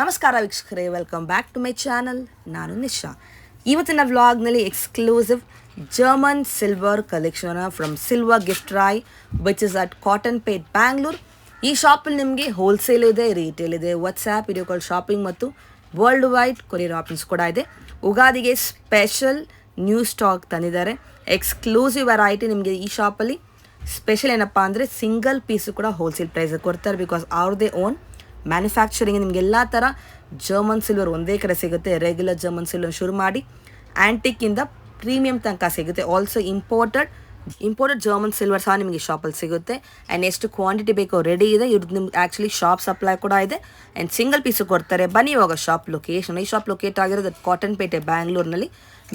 ನಮಸ್ಕಾರ ವೀಕ್ಷಕರೇ, welcome back to my channel. ನಾನು ನಿಶಾ. ಇವತ್ತಿನ ವ್ಲಾಗ್ನಲ್ಲಿ exclusive German silver collection from silver gift Roy which is at Cottonpet Bangalore. ಈ ಶಾಪಲ್ಲಿ ನಿಮಗೆ ಹೋಲ್ಸೇಲ್ ಇದೆ, ರಿಟೇಲ್ ಇದೆ, ವಾಟ್ಸ್ಆ್ಯಪ್, ವಿಡಿಯೋ ಕಾಲ್ ಶಾಪಿಂಗ್ ಮತ್ತು ವರ್ಲ್ಡ್ ವೈಡ್ ಕೊರಿಯರ್ ಆಪ್ಷನ್ಸ್ ಕೂಡ ಇದೆ. ಉಗಾದಿಗೆ ಸ್ಪೆಷಲ್ ನ್ಯೂ ಸ್ಟಾಕ್ ತಂದಿದ್ದಾರೆ. ಎಕ್ಸ್ಕ್ಲೂಸಿವ್ ವೆರೈಟಿ ನಿಮಗೆ ಈ ಶಾಪಲ್ಲಿ. ಸ್ಪೆಷಲ್ ಏನಪ್ಪ ಅಂದರೆ ಸಿಂಗಲ್ ಪೀಸು ಕೂಡ ಹೋಲ್ಸೇಲ್ ಪ್ರೈಸಿಗೆ ಕೊಡ್ತಾರೆ. ಬಿಕಾಸ್ ಅವ್ರದ್ದೇ ಓನ್ ಮ್ಯಾನುಫ್ಯಾಕ್ಚರಿಂಗ್. ನಿಮಗೆ ಎಲ್ಲ ಥರ ಜರ್ಮನ್ ಸಿಲ್ವರ್ ಒಂದೇ ಕಡೆ ಸಿಗುತ್ತೆ. ರೆಗ್ಯುಲರ್ ಜರ್ಮನ್ ಸಿಲ್ವರ್ ಶುರು ಮಾಡಿ ಆ್ಯಂಟಿಕ್ಕಿಂದ ಪ್ರೀಮಿಯಂ ತನಕ ಸಿಗುತ್ತೆ. ಆಲ್ಸೋ ಇಂಪೋರ್ಟೆಡ್ ಜರ್ಮನ್ ಸಿಲ್ವರ್ ಸಹ ನಿಮಗೆ ಶಾಪಲ್ಲಿ ಸಿಗುತ್ತೆ. ಆ್ಯಂಡ್ ಎಷ್ಟು ಕ್ವಾಂಟಿಟಿ ಬೇಕೋ ರೆಡಿ ಇದೆ. ಇವ್ರದ್ದು ನಿಮ್ಗೆ ಆ್ಯಕ್ಚುಲಿ ಶಾಪ್ ಸಪ್ಲೈ ಕೂಡ ಇದೆ. ಆ್ಯಂಡ್ ಸಿಂಗಲ್ ಪೀಸು ಕೊಡ್ತಾರೆ. ಬನ್ನಿ ಇವಾಗ ಶಾಪ್ ಲೊಕೇಶನ್. ಈ ಶಾಪ್ ಲೊಕೇಟ್ ಆಗಿರೋದು ಕಾಟನ್ ಪೇಟೆ ಬ್ಯಾಂಗ್ಳೂರ್ನಲ್ಲಿ.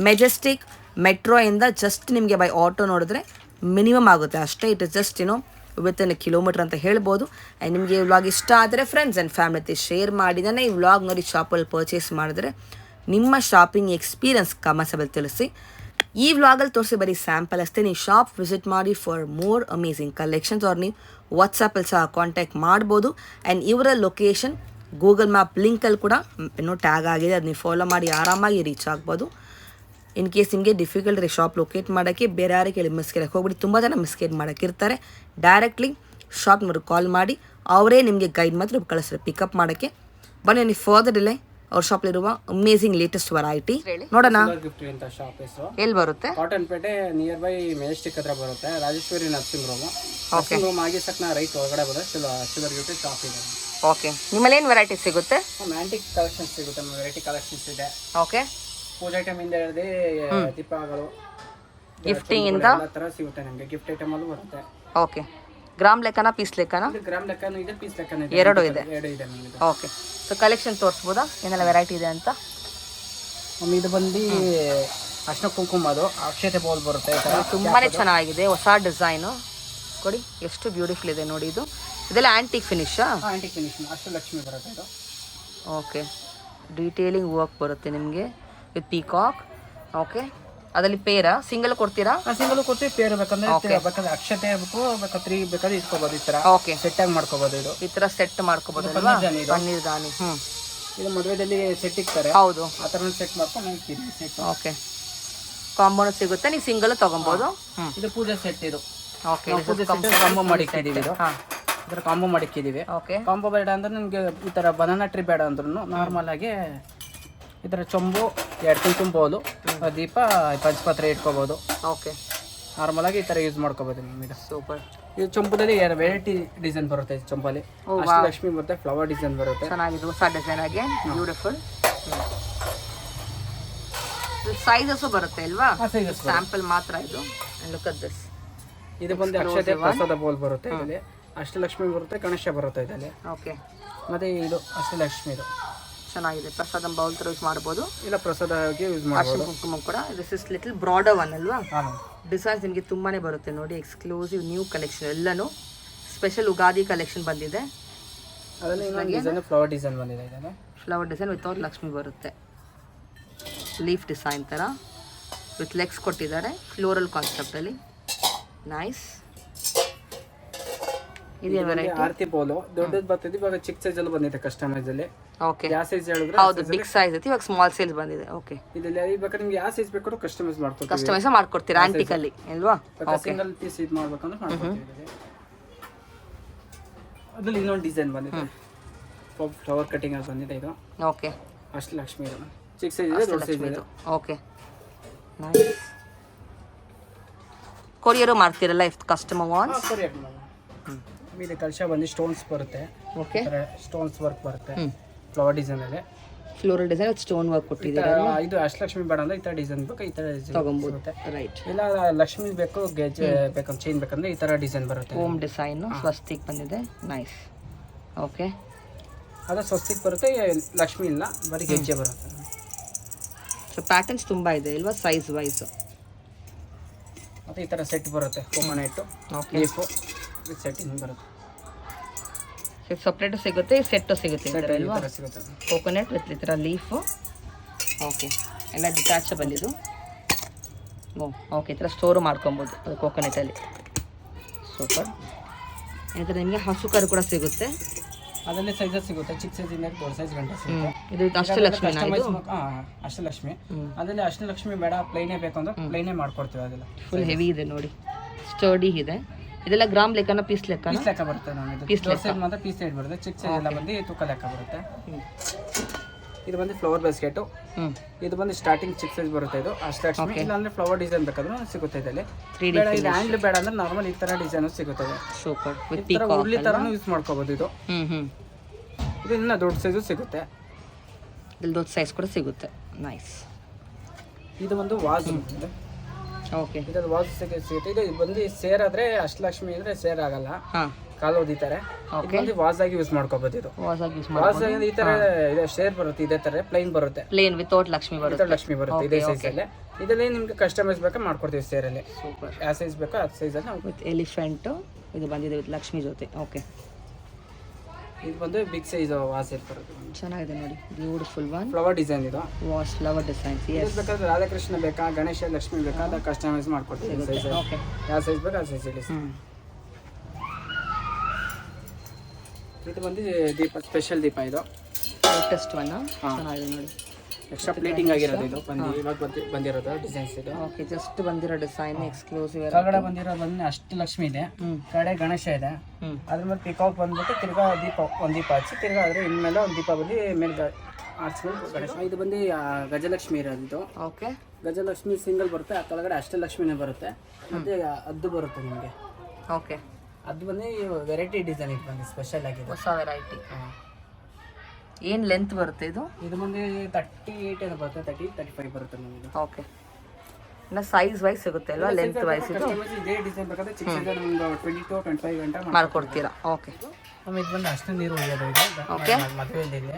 ಮೆಜೆಸ್ಟಿಕ್ ಮೆಟ್ರೋಯಿಂದ ಜಸ್ಟ್ ನಿಮಗೆ ಬೈ ಆಟೋ ನೋಡಿದ್ರೆ ಮಿನಿಮಮ್ ಆಗುತ್ತೆ ಅಷ್ಟೇ. It is just within kilometre ಅಂತ ಹೇಳ್ಬೋದು. ಆ್ಯಂಡ್ ನಿಮಗೆ ಈ ವ್ಲಾಗ್ ಇಷ್ಟ ಆದರೆ ಫ್ರೆಂಡ್ಸ್ ಆ್ಯಂಡ್ ಫ್ಯಾಮಿಲಿ ಶೇರ್ ಮಾಡಿದಾನೆ. ಈ ವ್ಲಾಗ್ ನೋಡಿ ಶಾಪಲ್ಲಿ ಪರ್ಚೇಸ್ ಮಾಡಿದ್ರೆ ನಿಮ್ಮ ಶಾಪಿಂಗ್ ಎಕ್ಸ್ಪೀರಿಯನ್ಸ್ ಕಮೆಂಟ್ಸಲ್ಲಿ ತಿಳಿಸಿ. ಈ ವ್ಲಾಗಲ್ಲಿ ತೋರಿಸಿ ಬರೀ ಸ್ಯಾಂಪಲ್ ಅಷ್ಟೇ. ನೀವು ಶಾಪ್ ವಿಸಿಟ್ ಮಾಡಿ ಫಾರ್ ಮೋರ್ ಅಮೇಝಿಂಗ್ ಕಲೆಕ್ಷನ್ಸ್. ಅವ್ರು ನೀವು ವಾಟ್ಸಪ್ಪಲ್ಲಿ ಸಹ ಕಾಂಟ್ಯಾಕ್ಟ್ ಮಾಡ್ಬೋದು. ಆ್ಯಂಡ್ ಇವರ ಲೊಕೇಶನ್ ಗೂಗಲ್ ಮ್ಯಾಪ್ ಲಿಂಕಲ್ಲಿ ಕೂಡ ಟ್ಯಾಗ್ ಆಗಿದೆ. ಅದು ನೀವು ಫಾಲೋ ಮಾಡಿ ಆರಾಮಾಗಿ ರೀಚ್ ಆಗ್ಬೋದು. ಇನ್ ಕೇಸ್ ನಿಮಗೆ ಡಿಫಿಕಲ್ಟ್ ಇದೆ ಶಾಪ್ ಲೊಕೇಟ್ ಮಾಡೋಕ್ಕೆ, ಬೇರೆ ಯಾರಿಗೆ ಕೇಳಿ ಮಿಸ್ಕೇರಕ್ಕೆ ಹೋಗ್ಬಿಟ್ಟು ತುಂಬ ಜನ ಮಿಸ್ಕೇರ್ ಮಾಡೋಕ್ಕಿರ್ತಾರೆ. ಡೈರೆಕ್ಟ್ಲಿ ಶಾಪ್ನವ್ರಿಗೆ ಕಾಲ್ ಮಾಡಿ ಅವರೇ ನಿಮಗೆ ಗೈಡ್ ಮಾತ್ರ ಕಳಿಸ್ತಾರೆ ಪಿಕಪ್ ಮಾಡೋಕ್ಕೆ. ಬನ್ನಿ ನೀವು ಫರ್ದರ್ ಡಿಲೇ ಅವ್ರ ಶಾಪ್ಲಿರುವ ಅಮೇಝಿಂಗ್ ಲೇಟೆಸ್ಟ್ ವೆರೈಟಿ ನೋಡೋಣ. ಎಲ್ಲಿ ಬರುತ್ತೆ? ಕಾಟನ್ ಪೇಟೆ ನಿಯರ್ ಬೈ ಮೆಜೆಸ್ಟಿಕ್ ಹತ್ರ ಬರುತ್ತೆ. ರಾಜೇಶ್ವರಿ ನರ್ಸಿಂಗ್ ರೂಮ್ ಆಗಿ ಸಕ್ನ ರೈಟ್ ಒಳಗಡೆ ಬರುತ್ತೆ. ಸಿಲ್ವರ್ ಗಿಫ್ಟ್ ಶಾಪ್ ಇದೆ. ಓಕೆ, ನಿಮ್ಮಲ್ಲಿ ಏನು ವೆರೈಟಿ ಸಿಗುತ್ತೆ? ಆಂಟಿಕ್ ಕಲೆಕ್ಷನ್ಸ್ ಸಿಗುತ್ತೆ. ವೆರೈಟಿ ಕಲೆಕ್ಷನ್ಸ್ ಇದೆ. ಓಕೆ, ಪೂಜಾ ಐಟಮ್ ಇಂದ ಹಿಡಿದು ದೀಪಗಳು, ಗಿಫ್ಟಿಂಗ್ ಇಂದ ಎಲ್ಲ ತರ ಸಿಗುತ್ತೆ ನಿಮಗೆ. ಗಿಫ್ಟ್ ಐಟಮ್ ಅಲ್ಲೂ ಬರುತ್ತೆ. ಓಕೆ, ಗ್ರಾಮ್ ಲೆಕ್ಕನ ಪೀಸ್ ಲೆಕ್ಕನ? ಗ್ರಾಮ್ ಲೆಕ್ಕನೂ ಇದೆ, ಪೀಸ್ ಲೆಕ್ಕನೂ ಇದೆ. ಎರಡು ಇದೆ ನಿಮಗೆ. ಓಕೆ, ಸೊ ಕಲೆಕ್ಷನ್ ತೋರಿಸ್ಬೋದಾ ಏನೆಲ್ಲ ವೆರೈಟಿ ಇದೆ ಅಂತ? ಇದು ಬಂದು ಅರ್ಶಿನ ಕುಂಕುಮ, ಅದು ಅಕ್ಷತೆ ಬೌಲ್ ಬರುತ್ತೆ. ತುಂಬಾನೇ ಚೆನ್ನಾಗಿದೆ, ಹೊಸ ಡಿಸೈನು ಕೊಡಿ. ಎಷ್ಟು ಬ್ಯೂಟಿಫುಲ್ ಇದೆ ನೋಡಿ. ಇದೆಲ್ಲ ಆಂಟಿಕ್ ಫಿನಿಶಾ? ಆಂಟಿಕ್ ಫಿನಿಶ್ ಅಷ್ಟಲಕ್ಷ್ಮಿ ಬರುತ್ತೆ ಇದು. ಓಕೆ, ಡೀಟೇಲಿಂಗ್ ವರ್ಕ್ ಬರುತ್ತೆ ನಿಮಗೆ ವಿತ್ ಪೀಕಾಕ್. ಓಕೆ, ಅದರಲ್ಲಿ ಪೇರಾ ಸಿಂಗಲ್ ಕೊಡ್ತೀರಾ? ಸಿಂಗಲ್ ಕೊಡ್ತೀವಿ. ಪೇರ್ ಬೇಕಂದ್ರೆ ಬೇಕಾದ್ರೆ ಅಕ್ಷತೆ ಬೇಕು, ಬೇಕಾದ್ರೆ ಬೇಕಾದ್ರೆ ಇಟ್ಕೋಬಹುದು. ಈ ತರ ಓಕೆ, ಸೆಟ್ ಆಗಿ ಮಾಡ್ಕೋಬಹುದು. ಇದು ಈ ತರ ಸೆಟ್ ಮಾಡ್ಕೋಬಹುದು ಅಲ್ವಾ? ಪನ್ನೀರ್ ದಾನಿ. ಇದು ಮದುವೆದಲ್ಲಿ ಸೆಟ್ ಇಕ್ತಾರೆ. ಹೌದು, ಆ ತರ ಸೆಟ್ ಮಾಡ್ಕೊಂಡು ಸೆಟ್. ಓಕೆ, ಕಾಂಬೋನು ಸಿಗುತ್ತೆ. ನೀವು ಸಿಂಗಲ್ ತಗೊಬಹುದು. ಇದು ಪೂಜೆ ಸೆಟ್. ಇದು ಓಕೆ, ಕಾಂಬೋ ಮಾಡಿಕ್ಕಿದೀವಿ. ಇದು ಇದರ ಕಾಂಬೋ ಮಾಡಿಕ್ಕಿದೀವಿ. ಓಕೆ, ಕಾಂಬೋ ಬೇಡ ಅಂದ್ರೆ ನಿಮ್ಗೆ ಈ ತರ ಬನಾನಾ ಟ್ರೀ ಬೇಡ ಅಂದ್ರೂ ನಾರ್ಮಲ್ ಆಗಿ ಇದರ ಚೊಂಬು, 2 ಕುಂಕುಮ ಬೌಲು, ದೀಪ, ಪಂಚಪಾತ್ರೆ ಇಟ್ಕೋಬಹುದು. ಓಕೆ, ನಾರ್ಮಲ್ ಆಗಿ ಈ ತರ ಯೂಸ್ ಮಾಡ್ಕೋಬಹುದು ನಿಮಗೆ. ಸೂಪರ್. ಇದು ಚೊಂಬುದಲ್ಲಿ ವೆರೈಟಿ ಡಿಸೈನ್ ಬರುತ್ತೆ. ಚೊಂಬಲ್ಲಿ ಲಕ್ಷ್ಮಿ ಬರುತ್ತೆ, ಫ್ಲವರ್ ಡಿಸೈನ್ ಬರುತ್ತೆ. ಚೆನ್ನಾಗಿದೆ, ಹೊಸ ಡಿಸೈನ್ ಆಗಿ ಬ್ಯೂಟಿಫುಲ್. ಸೈಜಸ್ ಬರುತ್ತೆ ಅಲ್ವಾ? ಸ್ಯಾಂಪಲ್ ಮಾತ್ರ ಇದು. Look at this. ಇದು ಬಂದು ಅಕ್ಷತೆ ಪ್ರಸಾದ ಬೌಲ್ ಬರುತ್ತೆ. ಇದರಲ್ಲಿ ಅಷ್ಟಲಕ್ಷ್ಮಿ ಬರುತ್ತೆ, ಗಣೇಶ ಬರುತ್ತೆ ಇದರಲ್ಲಿ. ಓಕೆ, ಮತ್ತೆ ಇದು ಅಷ್ಟಲಕ್ಷ್ಮಿ. ಇದು ಚೆನ್ನಾಗಿದೆ. ಪ್ರಸಾದ ಬೌಲ್ ತರ ಯೂಸ್ ಮಾಡ್ಬೋದು, ಇಲ್ಲ ಪ್ರಸಾದ ಯೂಸ್ ಮಾಡ್ಬೋದು. ಕುಂಕುಮ ಕೂಡ. This is little broader one ಅಲ್ವಾ? ಡಿಸೈನ್ಸ್ ನಿಮಗೆ ತುಂಬಾನೇ ಬರುತ್ತೆ ನೋಡಿ. ಎಕ್ಸ್ಕ್ಲೂಸಿವ್ ನ್ಯೂ ಕಲೆಕ್ಷನ್ ಎಲ್ಲಾನು. ಸ್ಪೆಷಲ್ ಉಗಾದಿ ಕಲೆಕ್ಷನ್ ಬಂದಿದೆ. ಅದರಲ್ಲಿ ಫ್ಲವರ್ ಡಿಸೈನ್ ಬಂದಿದೆ. ಇದನ್ನು ಫ್ಲವರ್ ಡಿಸೈನ್ ವಿತೌಟ್ ಲಕ್ಷ್ಮಿ ಬರುತ್ತೆ. ಲೀಫ್ ಡಿಸೈನ್ ತರ ವಿತ್ ಲೆಗ್ಸ್ ಕೊಟ್ಟಿದ್ದಾರೆ. ಫ್ಲೋರಲ್ ಕಾನ್ಸೆಪ್ಟ್ ಅಲ್ಲಿ. ನೈಸ್. ಇದೇ ವೆರೈಟಿ ಆರ್ತಿ ಬೌಲ್ ದೊಡ್ಡದು ಬರ್ತದೆ. ಇವಾಗ ಚಿಕ್ಕ ಸೈಜ್ ಅಲ್ಲಿ ಬಂದಿದೆ ಕಸ್ಟಮೈಸ್ ಅಲ್ಲಿ. ಓಕೆ, ಯಾವ ಸೈಜ್ ಹೇಳಿದ್ರೆ ಹೌದು, ಬಿಗ್ ಸೈಜ್ ಐತಿ. ಇವಾಗ ಸ್ಮಾಲ್ ಸೈಜ್ ಬಂದಿದೆ. ಓಕೆ, ಇದರಲ್ಲಿ ಬೇಕಾದ್ರೆ ನಿಮ್ಗೆ ಯಾವ ಸೈಜ್ ಬೇಕಾದ್ರೂ ಕಸ್ಟಮೈಸ್ ಮಾಡ್ಕೊಡ್ತೀವಿ. ಕಸ್ಟಮೈಸ್ ಮಾಡ್ಕೊಡ್ತೀರಾ ಆಂಟಿಕ್ ಅಲ್ಲಿ ಅಲ್ವಾ? ಸಿಂಗಲ್ ಪೀಸ್ ಇದು ಮಾಡ್ಬೇಕಂದ್ರೆ ಮಾಡ್ಕೊಡ್ತೀವಿ. ಅದ್ರಲ್ಲಿ ಇನ್ನೊಂದು ಡಿಸೈನ್ ಬಂದಿದೆ. ಫ್ಲವರ್ ಕಟಿಂಗ್ ಅಲ್ಲಿ ಬಂದಿದೆ. ಇದು ಓಕೆ, ಅಷ್ಟಲಕ್ಷ್ಮಿ. ಇದು ಚಿಕ್ಕ ಸೈಜ್ ಇದೆ, ದೊಡ್ಡ ಸೈಜ್ ಇದೆ. Okay, nice. ಕೊರಿಯರು ಮಾಡ್ತೀರಲ್ಲ ಇಫ್ ಕಸ್ಟಮರ್ ವಾಂಟ್ಸ್? ಕೊರಿಯರ್ ಮೇಲೆ ಕಲಶ ಬಂದು ಸ್ಟೋನ್ಸ್ ಬರುತ್ತೆ. ಓಕೆ, ಸ್ಟೋನ್ಸ್ ವರ್ಕ್ ಬರುತ್ತೆ. ಫ್ಲವರ್ ಡಿಸೈನ್ ಅಲ್ಲಿ floral design with stone work ಕೊಟ್ಟಿದ್ದಾರೆ. ಇದು ಅಷ್ಟಲಕ್ಷ್ಮಿ ಬೇಡ ಅಂದ್ರೆ ಈ ತರ ಡಿಸೈನ್ ಬೇಕು, ಈ ತರ ಡಿಸೈನ್ ತಗೊಬಹುದು. ರೈಟ್. ಇಲ್ಲ ಲಕ್ಷ್ಮಿ ಬೇಕು, ಗೆಜ್ಜೆ ಬೇಕಂದ್ರೆ ಚೈನ್ ಬೇಕಂದ್ರೆ ಈ ತರ ಡಿಸೈನ್ ಬರುತ್ತೆ. ಹೋಮ್ ಡಿಸೈನ್ ಸ್ವಸ್ತಿಕ್ ಬಂದಿದೆ. ನೈಸ್. ಓಕೆ, ಅದು ಸ್ವಸ್ತಿಕ್ ಬರುತ್ತೆ. ಲಕ್ಷ್ಮಿ ಇಲ್ಲ, ಬರೀ ಗೆಜ್ಜೆ ಬರುತ್ತೆ. ಸೊ ಪ್ಯಾಟರ್ನ್ಸ್ ತುಂಬಾ ಇದೆ ಇಲ್ವಾ ಸೈಜ್ ವೈಸ್? ಮತ್ತೆ ಈ ತರ ಸೆಟ್ ಬರುತ್ತೆ. ಕೋಕೋನಟ್, ಲೀಫ್ ವಿತ್ ಸೆಟ್ಟಿಂಗ್ ಬರುತ್ತೆ. ಸಪ್ರೇಟ್ ಸಿಗುತ್ತೆ, ಸೆಟ್ ಸಿಗುತ್ತೆ ಅಲ್ವಾ? ಸಿಗುತ್ತೆ. ಕೋಕೋನಟ್ ವಿತ್ ಈ ಥರ ಲೀಫು. ಓಕೆ, ಎಲ್ಲ ಡಿಟ್ಯಾಚಬಲ್ ಇದು. ಓಕೆ, ಈ ಥರ ಸ್ಟೋರು ಮಾಡ್ಕೊಬೋದು ಅದು ಕೋಕೋನಟಲ್ಲಿ. ಸೂಪರ್. ಈ ಥರ ನಿಮಗೆ ಹಸು ಕರು ಕೂಡ ಸಿಗುತ್ತೆ. ಅದರಲ್ಲಿ ಸೈಜಸ್ ಸಿಗುತ್ತೆ, ಚಿಕ್ಕ ಸೈಜಿಂದ ದೊಡ್ಡ ಸೈಜ್ ಗಂಟೆ ಸಿಗುತ್ತೆ. ಇದು ಅಷ್ಟಲಕ್ಷ್ಮಿ ಅಷ್ಟಲಕ್ಷ್ಮಿ. ಅದರಲ್ಲಿ ಅಷ್ಟಲಕ್ಷ್ಮಿ ಬೇಡ ಪ್ಲೈನೇ ಬೇಕು ಅಂದ್ರೆ ಪ್ಲೈನೇ ಮಾಡ್ಕೊಡ್ತೀವಿ. ಅದೆಲ್ಲ ಫುಲ್ ಹೆವಿ ಇದೆ ನೋಡಿ, ಸ್ಟರ್ಡಿ ಇದೆ. ಇದೆಲ್ಲ ಗ್ರಾಮ್ ಲೆಕ್ಕನ ಪೀಸ್ ಲೆಕ್ಕ ಲೆಕ್ಕ ಬರುತ್ತೆ. ನಮಗೆ ದೊಡ್ಡ ಸೈಜ್ ಮಾತ್ರ ಪೀಸ್ ರೇಟ್ ಬರುತ್ತೆ, ಚಿಕ್ಕ ಸೈಜ್ ಎಲ್ಲ ಬಂದು ತೂಕ ಲೆಕ್ಕ ಬರುತ್ತೆ. ಇದು ಬಂದು ಫ್ಲವರ್ ಬೇಸ್ಕೆಟು. ಇದು ಬಂದು ಸ್ಟಾರ್ಟಿಂಗ್ ಚಿಕ್ಕ ಸೈಜ್ ಬರುತ್ತೆ. ಇದು ಅಷ್ಟಲಕ್ಷ್ಮಿ. ಇಲ್ಲ ಅಂದ್ರೆ ಫ್ಲವರ್ ಡಿಸೈನ್ ಬೇಕಾದ್ರೂ ಸಿಗುತ್ತೆ. ಇದರಲ್ಲಿ ಇದು ಹ್ಯಾಂಡ್ಲ್ ಬೇಡ ಅಂದ್ರೆ ನಾರ್ಮಲ್ ಈ ತರ ಡಿಸೈನ್ ಸಿಗುತ್ತದೆ. ಸೂಪರ್. ಈ ತರ ಉರ್ಲಿ ತರನು ಯೂಸ್ ಮಾಡ್ಕೋಬಹುದು. ಇದು ಇದು ಇನ್ನ ದೊಡ್ಡ ಸೈಜು ಸಿಗುತ್ತೆ. ಇಲ್ಲಿ ದೊಡ್ಡ ಸೈಜ್ ಕೂಡ ಸಿಗುತ್ತೆ. ನೈಸ್. ಇದು ಒಂದು ವಾಸ್. ಓಕೆ, ಇದು ವಾಸ್ ಸಿಗುತ್ತೆ. ಇದು ಬಂದು ಸೇರ್ ಆದ್ರೆ ಅಷ್ಟಲಕ್ಷ್ಮಿ ಅಂದ್ರೆ ಸೇರ್ ಆಗಲ್ಲ, ಕಾಲು ಓದಿತಾರೆ. ಇದು ವಾಸ್ ಆಗಿ ಯೂಸ್ ಮಾಡ್ಕೋಬಹುದು. ಇದು ವಾಸ್ ಆಗಿ ಈ ತರ ಶೇರ್ ಬರುತ್ತೆ, ಇದೇ ತರ ಪ್ಲೈನ್ ಬರುತ್ತೆ, ಪ್ಲೇನ್ ವಿತೌಟ್ ಲಕ್ಷ್ಮಿ ಬರುತ್ತೆ. ಲಕ್ಷ್ಮಿ ಬರುತ್ತೆ ಇದೇ ಸೈಜ್ ಅಲ್ಲಿ. ಇದರಲ್ಲಿ ನಿಮ್ಗೆ ಕಸ್ಟಮೈಸ್ ಬೇಕಾ ಮಾಡ್ಕೊಡ್ತೀವಿ ಸೇರಲ್ಲಿ. ಸೂಪರ್. ಯಾವ ಸೈಜ್ ಬೇಕೋ ಆ ಸೈಜ್ ಅಲ್ಲಿ. ವಿತ್ ಎಲಿಫೆಂಟ್ ಇದು ಬಂದಿದೆ ವಿತ್ ಲಕ್ಷ್ಮಿ ಜೊತೆ. ಓಕೆ, ಇದು ಬಂದು ಬಿಗ್ ಸೈಜ್ ವಾಸ್ ಬರುತ್ತೆ. ಚೆನ್ನಾಗಿದೆ ನೋಡಿ, ಬ್ಯೂಟಿಫುಲ್ ಒನ್. ಫ್ಲವರ್ ಡಿಸೈನ್ ಇದು. Was flower designs. ಎಸ್ ಬೇಕಾದ್ರೆ ರಾಧಾಕೃಷ್ಣ ಬೇಕಾ, ಗಣೇಶ ಲಕ್ಷ್ಮಿ ಬೇಕಾ, ಅದ ಕಸ್ಟಮೈಸ್ ಮಾಡ್ಕೊಡ್ತೀವಿ ಸೈಜ್. ಓಕೆ, ಯಾವ ಸೈಜ್ ಬೇಕಾ ಆ ಸೈಜ್ ಇಲ್ಲಿ. ಇದು ಬಂದು ದೀಪ, ಸ್ಪೆಷಲ್ ದೀಪ. ಇದು ಲೇಟೆಸ್ಟ್ ಒನ್. ಚೆನ್ನಾಗಿದೆ ನೋಡಿ, ಎಕ್ಸ್ಟ್ರಾ ಪ್ಲೇಟಿಂಗ್ ಆಗಿರೋದು. ಇದು ಬಂದು ಇವಾಗ ಬಂದಿರೋದು ಡಿಸೈನ್ಸ್. ಇದು ಓಕೆ, ಜಸ್ಟ್ ಬಂದಿರೋ ಡಿಸೈನ್ ಎಕ್ಸ್ಕ್ಲೂಸಿವ್. ಕೆಳಗಡೆ ಬಂದಿರೋ ಬಂದು ಅಷ್ಟಲಕ್ಷ್ಮಿ ಇದೆ, ಕಡೆ ಗಣೇಶ ಇದೆ. ಅದ್ರ ಮೇಲೆ ಪಿಕಾಕ್ ಬಂದ್ಬಿಟ್ಟು ತಿರ್ಗಾ ದೀಪ, ಒಂದು ದೀಪ ಹಚ್ಚಿ ತಿರ್ಗಾ ಅದ್ರ ಇನ್ಮೇಲೆ ಒಂದು ದೀಪ ಬಂದು ಮೇಲೆ ಆರಿಸ್ಕೊಂಡು ಗಣೇಶ. ಇದು ಬಂದು ಗಜಲಕ್ಷ್ಮಿ ಇರೋದು. ಓಕೆ, ಗಜಲಕ್ಷ್ಮಿ ಸಿಂಗಲ್ ಬರುತ್ತೆ, ಆ ಕೆಳಗಡೆ ಅಷ್ಟಲಕ್ಷ್ಮಿನೇ ಬರುತ್ತೆ, ಮತ್ತೆ ಅದ್ದು ಬರುತ್ತೆ ನಿಮಗೆ. ಓಕೆ, ಅದು ಬಂದು ವೆರೈಟಿ ಡಿಸೈನ್. ಇದು ಬಂದು ಸ್ಪೆಷಲ್ ಆಗಿದೆ, ಹೊಸ ವೆರೈಟಿ. ಏನು ಲೆಂತ್ ಬರುತ್ತೆ ಇದು? ಇದು ಬಂದು 38 ಏನೋ ಬರುತ್ತೆ, 35 ಬರುತ್ತೆ ನಮಗೆ. ಓಕೆ, ಇನ್ನು ಸೈಜ್ ವೈಸ್ ಸಿಗುತ್ತೆ ಅಲ್ವಾ, ಲೆಂತ್ ವೈಸ್? ಇದು ಇದೇ ಡಿಸೈನ್ ಬೇಕಾದ್ರೆ ಚಿಕ್ಕ ಸೈಜ್ ಒಂದು 22-25 ಗಂಟೆ ಮಾಡ್ಕೊಡ್ತೀರಾ? ಓಕೆ. ಇದು ಬಂದು ಅಷ್ಟು ನೀರು ಒಯ್ಯೋದು. ಇದು ಓಕೆ, ಮದುವೆಯಲ್ಲಿ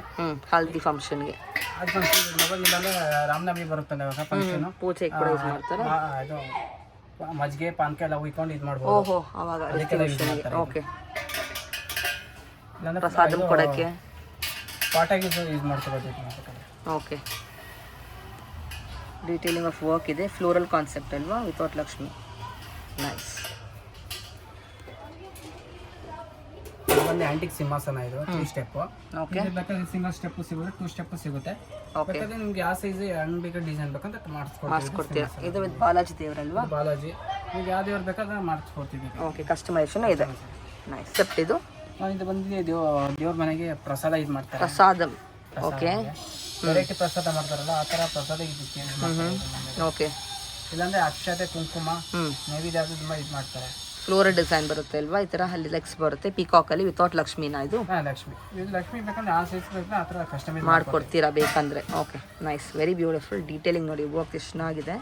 ಹಲ್ದಿ ಫಂಕ್ಷನ್ಗೆ. ಅದು ಫಂಕ್ಷನ್ ಇಲ್ಲಾಂದ್ರೆ ರಾಮನವಮಿ ಬರುತ್ತಲ್ಲ ಇವಾಗ ಫಂಕ್ಷನ್, ಪೂಜೆಗೆ ಕೂಡ ಯೂಸ್ ಮಾಡ್ತಾರೆ. ಇದು ಮಜ್ಜಿಗೆ ಪಾನಕ ಎಲ್ಲ ಉಯ್ಕೊಂಡು ಇದು ಮಾಡ್ಬೋದು. ಓಹೋ, ಅವಾಗ ಅದಕ್ಕೆಲ್ಲ ಯೂಸ್ ಮಾಡ್ತಾರೆ. ಓಕೆ, ಇಲ್ಲಾಂದ್ರೆ ಪ್ರಸಾದ ಕೊಡೋಕ್ಕೆ ಪಾಟಾಗಿ ಯೂಸ್ ಮಾಡ್ಕೋಬೋದು. ಓಕೆ, ಡೀಟೇಲಿಂಗ್ ಆಫ್ ವರ್ಕ್ ಇದೆ, ಫ್ಲೋರಲ್ ಕಾನ್ಸೆಪ್ಟ್ ಅಲ್ವಾ, ವಿತೌಟ್ ಲಕ್ಷ್ಮಿ. ನೈಸ್. ಬಂದು ಆಂಟಿಕ್ ಸಿಂಹಾಸನ. ಇದು 3 ಸ್ಟೆಪ್. ಓಕೆ, ಬೇಕಾದ್ರೆ ಸಿಂಗಲ್ ಸ್ಟೆಪ್ ಸಿಗುತ್ತೆ, 2 ಸ್ಟೆಪ್ ಸಿಗುತ್ತೆ. ಬೇಕಾದ್ರೆ ನಿಮ್ಗೆ ಯಾವ ಸೈಜ್ ಹೆಂಗ್ ಬೇಕಾದ್ರೆ ಡಿಸೈನ್ ಬೇಕಂತ ಮಾಡಿಸ್ಕೊಡ್ತೀವಿ. ಇದು ವಿತ್ ಬಾಲಾಜಿ ದೇವರಲ್ವಾ? ಬಾಲಾಜಿ ನಿಮ್ಗೆ ಯಾವ ದೇವ್ರು ಬೇಕಾದ್ರೆ ಮಾಡಿಸ್ಕೊಡ್ತೀವಿ. ಓಕೆ, ಕಸ್ಟಮೈಸೇಷನ್ ಇದೆ. ನೈಸ್. ಸೆಪ್ಟ್ ಇದು ಇದು ಬಂದಿದೆ ದೇವ್ರ ಮನೆಗೆ ಪ್ರಸಾದ ಇದು ಮಾಡ್ತಾರೆ. ಪ್ರಸಾದಂ. ಓಕೆ, ವೆರೈಟಿ ಪ್ರಸಾದ ಮಾಡ್ತಾರಲ್ಲ ಆ ಥರ ಪ್ರಸಾದ ಇದಕ್ಕೆ. ಓಕೆ, ಇಲ್ಲಾಂದ್ರೆ ಅಕ್ಷತೆ, ಕುಂಕುಮ, ನೈವೇದ್ಯ ತುಂಬ ಇದು ಮಾಡ್ತಾರೆ. ಫ್ಲೋರಲ್ ಡಿಸೈನ್ ಬರುತ್ತೆ ಅಲ್ವಾ, ಈ ಥರ ಅಲ್ಲಿ ಲೆಗ್ಸ್ ಬರುತ್ತೆ ಪಿಕಾಕಲ್ಲಿ ವಿತೌಟ್ ಲಕ್ಷ್ಮಿನ. ಇದು ಲಕ್ಷ್ಮಿ. ಇದು ಲಕ್ಷ್ಮಿ ಬೇಕಂದ್ರೆ ಆ ಸೈಜ್ ಬೇಕಾದ್ರೆ ಆ ಥರ ಕಸ್ಟಮೈಸ್ ಮಾಡ್ಕೊಡ್ತೀರಾ ಬೇಕಂದ್ರೆ. Okay, nice, very beautiful. Detailing ನೋಡಿ, ವರ್ಕ್ ಎಷ್ಟು ಚೆನ್ನಾಗಿದೆ.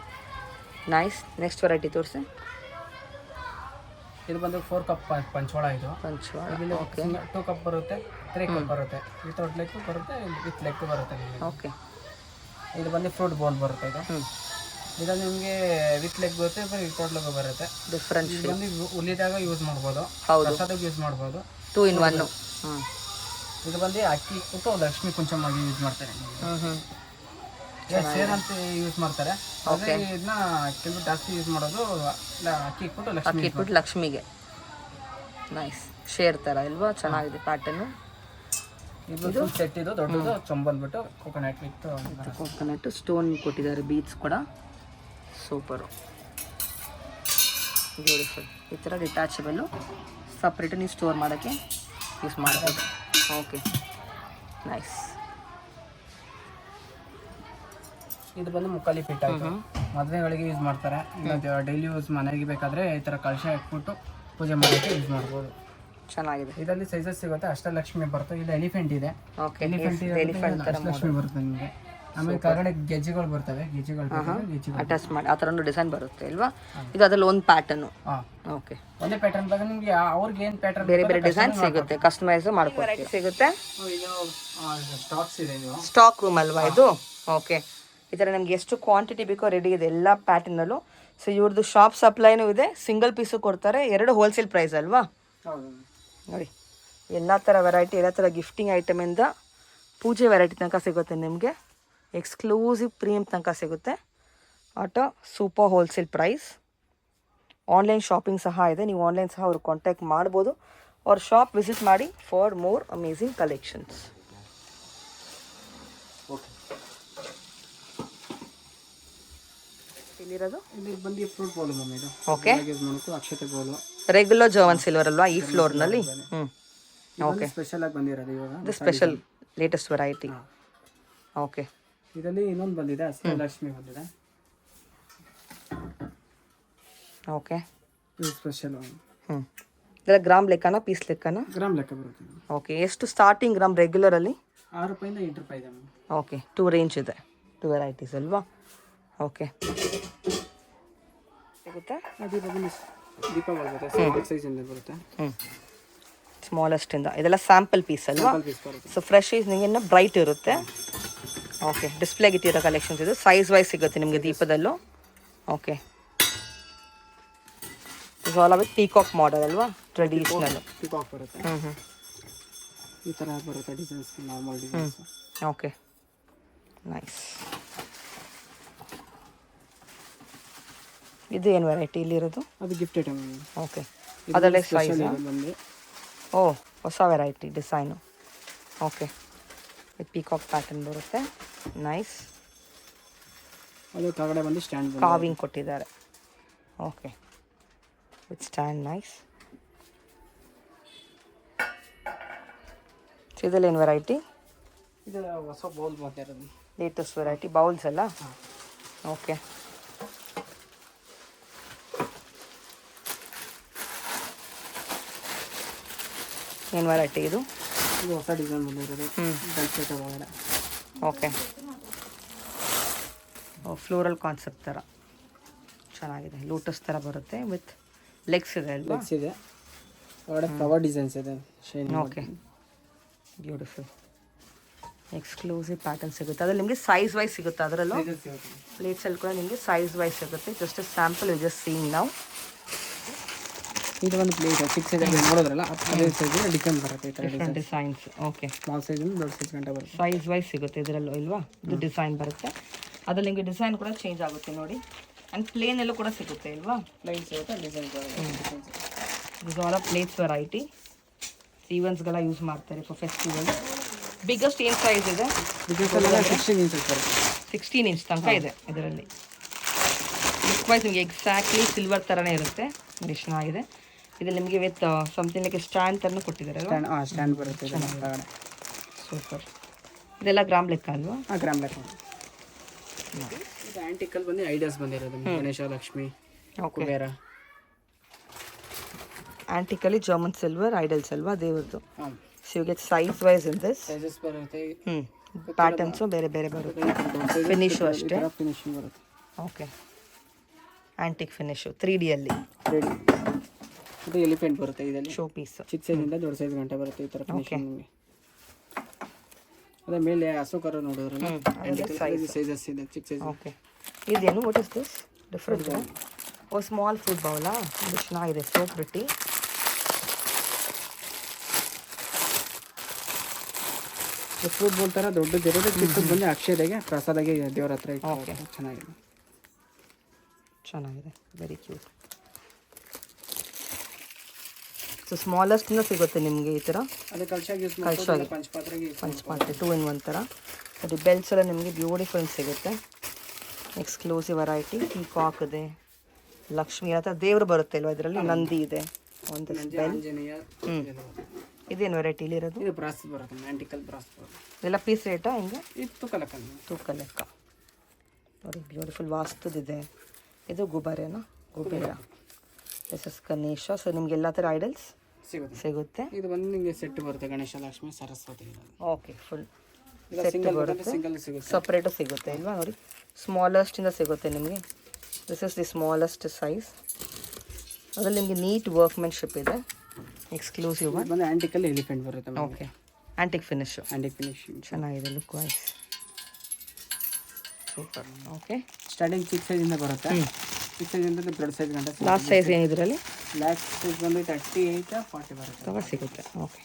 ನೈಸ್. ನೆಕ್ಸ್ಟ್ ವೆರೈಟಿ ತೋರಿಸಿ. ಇದು ಬಂದು 4 ಕಪ್ ಪಂಚವಾಳ. ಇದು ಪಂಚವಾಳ. ಓಕೆ, 2 ಕಪ್ ಬರುತ್ತೆ, 3 ಕಪ್ ಬರುತ್ತೆ, ವಿತೌಟ್ ಲೆಗ್ ಬರುತ್ತೆ, ವಿತ್ ಲೆಗ್ ಬರುತ್ತೆ. ಓಕೆ, ಇದು ಬಂದು ಫ್ರೂಟ್ ಬೌಲ್ ಬರುತ್ತೆ. ಇದು ನಿಮಗೆ ವಿತ್ ಲೆಗ್ ಬರುತ್ತೆ, ವಿತೌಟ್ ಲೆಗ್ ಬರುತ್ತೆ. ಡಿಫ್ರೆಂಟ್. ಇದು ಬಂದು ಉಳಿದಾಗ ಯೂಸ್ ಮಾಡ್ಬೋದು, ಪ್ರಸಾದಕ್ಕೆ ಯೂಸ್ ಮಾಡ್ಬೋದು, 2 in 1. ಇದು ಬಂದು ಅಕ್ಕಿ ಇಟ್ಟು ಲಕ್ಷ್ಮಿ ಕುಂಚಮ್ಮಾಗಿ ಯೂಸ್ ಮಾಡ್ತಾರೆ. ಸೇರ್ ಅಂತ ಯೂಸ್ ಮಾಡ್ತಾರೆ. ಇದನ್ನ ಕೆಲವು ಜಾಸ್ತಿ ಯೂಸ್ ಮಾಡೋದು ಅಕ್ಕಿ ಇಟ್ಬಿಟ್ಟು ಲಕ್ಷ್ಮಿಗೆ. ನೈಸ್. ಶೇರ್ ಥರ ಇಲ್ವಾ, ಚೆನ್ನಾಗಿದೆ ಪ್ಯಾಟರ್ನು. ಇದು ಸೆಟ್. ಇದು ದೊಡ್ಡದು ಚೊಂಬ್ ಬಂದ್ಬಿಟ್ಟು ಕೋಕೋನಟ್ ವಿತ್ ಕೋಕೋನಟ್ ಸ್ಟೋನ್ ಕೊಟ್ಟಿದ್ದಾರೆ, ಬೀಡ್ಸ್ ಕೂಡ. Super, beautiful. ಈ ಥರ ಡಿಟ್ಯಾಚಬಲ್ಲು ಸಪ್ರೇಟು ನೀವು ಸ್ಟೋರ್ ಮಾಡೋಕ್ಕೆ ಯೂಸ್ ಮಾಡ್ಬೋದು. Okay, nice. ಇದು ಬಂದು ಮುಕ್ಕಾಲಿ ಫಿಟ್ ಆಯಿತು. ಮದುವೆಗಳಿಗೆ ಯೂಸ್ ಮಾಡ್ತಾರೆ, ಡೈಲಿ ಯೂಸ್ ಮನೆಗೆ ಬೇಕಾದರೆ ಈ ಥರ ಕಳಶ ಇಟ್ಬಿಟ್ಟು ಪೂಜೆ ಮಾಡೋಕ್ಕೆ ಯೂಸ್ ಮಾಡ್ಬೋದು. ಚೆನ್ನಾಗಿದೆ. ಇದರಲ್ಲಿ ಸೈಜಸ್ ಸಿಗುತ್ತೆ. ಅಷ್ಟಲಕ್ಷ್ಮಿ ಬರುತ್ತೆ. ಇದು ಎಲಿಫೆಂಟ್ ಇದೆ. ಎಲಿಫೆಂಟ್ ಅಷ್ಟಲಕ್ಷ್ಮಿ ಬರುತ್ತೆ ನಿಮಗೆ. ಆಮೇಲೆ ಕೆಳಗಡೆ ಗೆಜ್ಜೆಗಳು ಬರ್ತವೆ, ಗೆಜ್ಜೆಗಳು ಅಟ್ಯಾಚ್ ಮಾಡಿ ಆ ಥರ ಡಿಸೈನ್ ಬರುತ್ತೆ ಅಲ್ವಾ. ಇದು ಅದ್ರಲ್ಲಿ ಒಂದು ಪ್ಯಾಟರ್ನು. ಓಕೆ, ಒಂದೇ ಪ್ಯಾಟರ್ನ್ ಬೇಕಾದ್ರೆ ನಿಮಗೆ ಅವ್ರಿಗೆ ಏನು ಪ್ಯಾಟರ್ನ್ ಬೇರೆ ಬೇರೆ ಡಿಸೈನ್ ಸಿಗುತ್ತೆ, ಕಸ್ಟಮೈಸ್ ಮಾಡ್ಕೊಡ್ತೀವಿ. ಸಿಗುತ್ತೆ. ಇದು ಸ್ಟಾಕ್ಸ್ ಇದೆ. ಇದು ಸ್ಟಾಕ್ ರೂಮ್ ಅಲ್ವಾ ಇದು? ಓಕೆ, ಈ ಥರ ನಮ್ಗೆ ಎಷ್ಟು ಕ್ವಾಂಟಿಟಿ ಬೇಕೋ ರೆಡಿ ಇದೆ ಎಲ್ಲ ಪ್ಯಾಟರ್ನಲ್ಲೂ. ಸೊ ಇವ್ರದ್ದು ಶಾಪ್ ಸಪ್ಲೈನೂ ಇದೆ, ಸಿಂಗಲ್ ಪೀಸು ಕೊಡ್ತಾರೆ, 2 ಹೋಲ್ಸೇಲ್ ಪ್ರೈಸ್ ಅಲ್ವಾ? ನೋಡಿ, ಎಲ್ಲ ಥರ ವೆರೈಟಿ, ಎಲ್ಲ ಥರ ಗಿಫ್ಟಿಂಗ್ ಐಟಮಿಂದ ಪೂಜೆ ವೆರೈಟಿ ತನಕ ಸಿಗುತ್ತೆ ನಿಮಗೆ. ಎಕ್ಸ್ಕ್ಲೂಸಿವ್ ಪ್ರೀಮಿಯಮ್ ತನಕ ಸಿಗುತ್ತೆ. Auto super wholesale price. Online shopping ಸಹ ಇದೆ, ನೀವು ಆನ್ಲೈನ್ ಸಹ ಅವ್ರಿಗೆ ಕಾಂಟ್ಯಾಕ್ಟ್ ಮಾಡ್ಬೋದು. ಅವ್ರ ಶಾಪ್ ವಿಸಿಟ್ ಮಾಡಿ for more amazing collections. Okay, ಇಲ್ಲಿರೋದು ಇಲ್ಲಿ ಬಂದು ಫ್ರೂಟ್ ಬೌಲ್ ಮ್ಯಾಮ್. ಇದು ಓಕೆ, ಯೂಸ್ ಮಾಡೋದು ಅಕ್ಷತೆ ಬೌಲು. ರೆಗ್ಯುಲರ್ ಜರ್ಮನ್ ಸಿಲ್ವರ್ ಅಲ್ವಾ ಈ ಫ್ಲೋರ್ನಲ್ಲಿ? ಓಕೆ, ಸ್ಪೆಷಲ್ ಆಗಿ ಬಂದಿರೋದು ಇವಾಗ. ಇದು ಸ್ಪೆಷಲ್ ಲೇಟೆಸ್ಟ್ ವೆರೈಟಿ. ಓಕೆ, ಇದರಲ್ಲಿ ಇನ್ನೊಂದು ಬಂದಿದೆ, ಲಕ್ಷ್ಮಿ ಬಂದಿದೆ. ಓಕೆ, ಇದು ಸ್ಪೆಷಲ್. ಇದರ ಗ್ರಾಮ್ ಲೆಕ್ಕನ ಪೀಸ್ ಲೆಕ್ಕನ? ಗ್ರಾಮ್ ಲೆಕ್ಕ ಬರುತ್ತೆ. ಓಕೆ, ಎಷ್ಟು ಸ್ಟಾರ್ಟಿಂಗ್ ಗ್ರಾಮ್ ರೆಗ್ಯುಲರಲ್ಲಿ? 6 ರೂಪಾಯಿಂದ 8 ರೂಪಾಯಿ ಇದೆ ಮ್ಯಾಮ್. ಓಕೆ, 2 ರೇಂಜ್ ಇದೆ, 2 ವೆರೈಟೀಸ್ ಅಲ್ವಾ? ಓಕೆ, ಸಿಗುತ್ತಾ? ದೀಪ ಬರುತ್ತೆ, ಸೈಜ್ ಇಂದ ಬರುತ್ತೆ. ಸ್ಮಾಲೆಸ್ಟ್ ಇಂದ. ಇದೆಲ್ಲ ಸ್ಯಾಂಪಲ್ ಪೀಸ್ ಅಲ್ವಾ? ಸೊ ಫ್ರೆಶ್ ಈಸ್ ನಿಮಗೆ ಬ್ರೈಟ್ ಇರುತ್ತೆ. ಓಕೆ, ಡಿಸ್ಪ್ಲೇಗೆ ಇಟ್ಟಿರೋ ಕಲೆಕ್ಷನ್ಸ್ ಇದು. ಸೈಜ್ ವೈಸ್ ಸಿಗುತ್ತೆ ನಿಮಗೆ ದೀಪದಲ್ಲೂ. Okay, all with peacock model ಅಲ್ವಾ? ಟ್ರೆಡಿಷನಲ್ ಪೀಕಾಕ್ ಬರುತ್ತೆ. ಈ ಥರ ಬರುತ್ತೆ designs, normal designs. Okay, nice. ಇದು ಏನು ವೆರೈಟಿ ಇಲ್ಲಿರೋದು? ಅದು ಗಿಫ್ಟ್ ಐಟಮ್. ಓಕೆ, ಅದರಲ್ಲೇ ಸೈಜ್ ಬಂದು. ಓ, ಹೊಸ variety design. Okay, with peacock pattern ಬರುತ್ತೆ. ನೈಸ್. ಅದು ಕೆಳಗಡೆ ಬಂದು ಸ್ಟ್ಯಾಂಡ್ ಕಾವಿಂಗ್ ಕೊಟ್ಟಿದ್ದಾರೆ. Okay, with stand. ನೈಸ್. ಇದರಲ್ಲಿ ಏನು ವೆರೈಟಿ? ಇದು ಹೊಸ ಬೌಲ್ ಬಂದಿರೋದು, ಲೇಟೆಸ್ಟ್ ವೆರೈಟಿ ಬೌಲ್ಸ್ ಅಲ್ಲ? ಓಕೆ, ಏನು ವೆರೈಟಿ ಇದು? ಇದು ಹೊಸ ಡಿಸೈನ್ ಬಂದಿರೋದು. ಒಳಗಡೆ. ಓಕೆ, ಫ್ಲೋರಲ್ ಕಾನ್ಸೆಪ್ಟ್ ಥರ ಚೆನ್ನಾಗಿದೆ. ಲೋಟಸ್ ಥರ ಬರುತ್ತೆ ವಿತ್ ಲೆಗ್ಸ್ ಇದೆ ಅಲ್ವಾ? ಲೆಗ್ಸ್ ಇದೆ, ಒಳಗಡೆ ಫ್ಲವರ್ ಡಿಸೈನ್ಸ್ ಇದೆ. Okay, beautiful. ಎಕ್ಸ್ಕ್ಲೂಸಿವ್ ಪ್ಯಾಟರ್ನ್ ಸಿಗುತ್ತೆ. ಅದ್ರಲ್ಲಿ ನಿಮಗೆ ಸೈಜ್ ವೈಸ್ ಸಿಗುತ್ತೆ. ಅದರಲ್ಲೂ ಪ್ಲೇಟ್ಸಲ್ಲಿ ಕೂಡ ನಿಮಗೆ ಸೈಜ್ ವೈಸ್ ಸಿಗುತ್ತೆ. Just sample you just seeing ನಾವು. ಇದು ಒಂದು ಪ್ಲೇಟ್ 6 ಇದೆ ನೋಡಿದ್ರಲ್ಲ, ಅದೇ ಸೈಜ್ ಡಿಸೈನ್ ಬರುತ್ತೆ. ಈ ಥರ ಡಿಸೈನ್ಸ್. ಓಕೆ, ಸ್ಮಾಲ್ ಸೈಜಿಂದ ದೊಡ್ಡ ಸೈಜ್ ಗಂಟೆ ಬರುತ್ತೆ. ಸೈಜ್ ವೈಸ್ ಸಿಗುತ್ತೆ ಇದರಲ್ಲೂ ಇಲ್ವಾ? ಇದು ಡಿಸೈನ್ ಬರುತ್ತೆ. ಅದ್ರಲ್ಲಿ ನಿಮಗೆ ಡಿಸೈನ್ ಕೂಡ ಚೇಂಜ್ ಆಗುತ್ತೆ ನೋಡಿ. ಆ್ಯಂಡ್ ಪ್ಲೇನ್ ಎಲ್ಲೂ ಕೂಡ ಸಿಗುತ್ತೆ ಇಲ್ವಾ? ಪ್ಲೇನ್ ಸಿಗುತ್ತೆ, design this all are plates variety. ಈವೆಂಟ್ಸ್ಗೆಲ್ಲ ಯೂಸ್ ಮಾಡ್ತಾರೆ ಫಾರ್ ಫೆಸ್ಟಿವಲ್. ಬಿಗ್ಗೆಸ್ಟ್ ಏನು ಸೈಜ್ ಇದೆ? 16 ಇಂಚಸ್ ಬರುತ್ತೆ. 16 ಇಂಚ್ ತನಕ ಇದೆ ಇದರಲ್ಲಿ. ಲುಕ್ ವೈಸ್ ನಿಮಗೆ ಎಕ್ಸಾಕ್ಟ್ಲಿ ಸಿಲ್ವರ್ ಥರನೇ ಇರುತ್ತೆ. ಇದು ಚೆನ್ನಾಗಿದೆ. ಇದು ನಿಮಗೆ ವಿತ್ ಸಮಥಿಂಗ್ ಲೈಕ್ ಸ್ಟ್ಯಾಂಡ್ ಥರನೂ ಕೊಟ್ಟಿದ್ದಾರೆ. ಸ್ಟ್ಯಾಂಡ್ ಬರುತ್ತೆ. ಸೂಪರ್. ಇದೆಲ್ಲ ಗ್ರಾಮ್ ಲೆಕ್ಕ ಅಲ್ವಾ? ಗ್ರಾಮ್ ಲೆಕ್ಕ. ಇದು ಆಂಟಿಕಲ್ ಬಂದು ಐಡಿಯಾಸ್ ಬಂದಿರೋದು. ಗಣೇಶ, ಲಕ್ಷ್ಮಿ, ಕುಬೇರ. ಆಂಟಿಕಲಿ ಜರ್ಮನ್ ಸಿಲ್ವರ್ ಐಡಲ್ಸ್ ಅಲ್ವಾ ದೇವ್ರದ್ದು? So you get size wise in this. Sizes ಬರುತ್ತೆ. ಪ್ಯಾಟರ್ನ್ಸು ಬೇರೆ ಬೇರೆ ಬರುತ್ತೆ. ಫಿನಿಶು ಅಷ್ಟೇ. ಫಿನಿಶಿಂಗ್ ಬರುತ್ತೆ. ಓಕೆ, ಆಂಟಿಕ್ ಫಿನಿಶು 3D ಅಲ್ಲಿ. ಇದು ಎಲಿಫೆಂಟ್ ಬರುತ್ತೆ. ಇದರಲ್ಲಿ ಶೋ ಪೀಸ್. ಚಿಕ್ಕ ಸೈಜಿಂದ ದೊಡ್ಡ ಸೈಜ್ ಗಂಟೆ ಬರುತ್ತೆ. ಈ ಥರ ಫಿನಿಶಿಂಗ್ ನಿಮಗೆ. ಅದೇ ಮೇಲೆ ಅಶೋಕರು ನೋಡಿದ್ರಲ್ಲ, ಸೈಜಸ್ ಇದೆ, ಚಿಕ್ಕ ಸೈಜ್. ಓಕೆ, ಇದೇನು? What is this? ಡಿಫ್ರೆಂಟ್. ಓ, ಸ್ಮಾಲ್ ಫ್ರೂಟ್ ಬೌಲಾ? ಇದು ಚೆನ್ನಾಗಿದೆ. So pretty. ಫ್ರೂಟ್ ಬೌಲ್ ಥರ ದೊಡ್ಡದಿರೋದು, ಚಿಕ್ಕದು ಬಂದು ಅಕ್ಷತೆಗೆ ಪ್ರಸಾದಾಗೆ ದೇವ್ರ ಹತ್ರ ಇಟ್ಟು. ಓಕೆ, ಚೆನ್ನಾಗಿದೆ. ಚೆನ್ನಾಗಿದೆ. Very cute. ಸೊ ಸ್ಮಾಲೆಸ್ಟಿಂದ ಸಿಗುತ್ತೆ ನಿಮಗೆ ಈ ಥರ. ಅದು ಕಲ್ಚಾಗಿ ಯೂಸ್ ಕಲ್ಚಾಗಿ ಪಂಚಪಾತ್ರೆ 2 in 1 ಥರ. ಅದು ಬೆಲ್ಸ್ ಎಲ್ಲ ನಿಮಗೆ ಬ್ಯೂಟಿಫುಲ್ ಸಿಗುತ್ತೆ. Exclusive variety. ಪೀಕಾಕ್ ಇದೆ, ಲಕ್ಷ್ಮಿ ಆ ಥರ ದೇವರು ಬರುತ್ತೆ ಅಲ್ವಾ ಇದರಲ್ಲಿ? ನಂದಿ ಇದೆ, ಒಂದು ಬೆಲ್. ಇದೇನು ವೆರೈಟಿ ಇಲ್ಲಿರೋದು? ಇದು ಬ್ರಾಸ್ ಬರುತ್ತೆ, ಆಂಟಿಕಲ್ ಬ್ರಾಸ್ ಬರುತ್ತೆ. ಇದೆಲ್ಲ ಪೀಸ್ ರೇಟಾ ಹಿಂಗೆ? ಇದು ತೂಕ ಲೆಕ್ಕ. ತೂಕ ಲೆಕ್ಕ ನೋಡಿ. ಬ್ಯೂಟಿಫುಲ್ ವಾಸ್ತುದಿದೆ. ಇದು ಗುಬಾರೇನಾ? Kubera. This is Ganesha. So ನಿಮ್ಗೆ ಎಲ್ಲ ಥರ ಐಡಲ್ಸ್ ಸಿಗುತ್ತೆ. ಇದು ಬಂದು ನಿಮಗೆ ಸೆಟ್ ಬರುತ್ತೆ. Ganesha, Lakshmi, Saraswati. Okay, full set ಬರುತ್ತೆ. ಸಪ್ರೇಟು ಸಿಗುತ್ತೆ ಇಲ್ವಾ? ನೋಡಿ, ಸ್ಮಾಲೆಸ್ಟಿಂದ ಸಿಗುತ್ತೆ ನಿಮಗೆ. This is the smallest size. ಅದರಲ್ಲಿ ನಿಮಗೆ ನೀಟ್ ವರ್ಕ್ಮೆನ್ಶಿಪ್ ಇದೆ. ಎಕ್ಸ್ಕ್ಲೂಸಿವ್ ಬಂದು ಆಂಟಿಕಲ್ ಎಲಿಫೆಂಟ್ ಬರುತ್ತೆ. Okay, antique finish. Antique finish ಚೆನ್ನಾಗಿದೆ look wise. Super. Okay, starting ಚಿಕ್ಕ ಸೈಜಿಂದ ಬರುತ್ತೆ. ಚಿಕ್ಕ ಸೈಜಿಂದ ದೊಡ್ಡ ಸೈಜ್ ಗಂಟೆ. ಲಾಸ್ಟ್ ಸೈಜ್ ಏನಿದ್ರಲ್ಲಿ? ಲಾಸ್ಟ್ ಸೈಜ್ ಬಂದು 38 40 ಬರುತ್ತೆ. ಸಿಗುತ್ತೆ. ಓಕೆ.